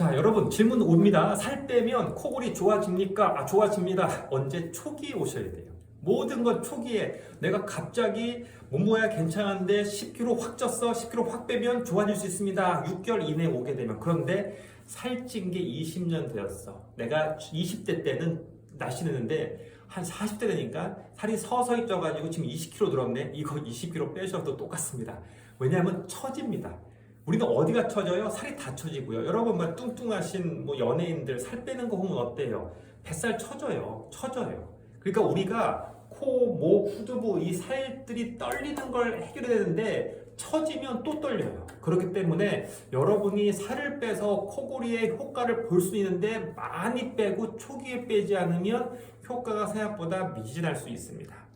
자, 여러분 질문 옵니다. 살 빼면 코골이 좋아집니까? 좋아집니다. 언제? 초기에 오셔야 돼요. 모든 건 초기에. 내가 갑자기 몸무게가 괜찮은데 10kg 확 쪘어. 10kg 확 빼면 좋아질 수 있습니다. 6개월 이내에 오게 되면. 그런데 살찐 게 20년 되었어. 내가 20대 때는 날씬했는데 한 40대 되니까 살이 서서히 쪄가지고 지금 20kg 늘었네. 이거 20kg 빼셔도 똑같습니다. 왜냐하면 처집니다. 우리는 어디가 처져요? 살이 다 처지고요. 여러분 뭐 뚱뚱하신 뭐 연예인들 살 빼는 거 보면 어때요? 뱃살 처져요. 처져요. 그러니까 우리가 코, 목, 후두부 이 살들이 떨리는 걸 해결해야 되는데 처지면 또 떨려요. 그렇기 때문에 여러분이 살을 빼서 코골이의 효과를 볼 수 있는데 많이 빼고 초기에 빼지 않으면 효과가 생각보다 미진할 수 있습니다.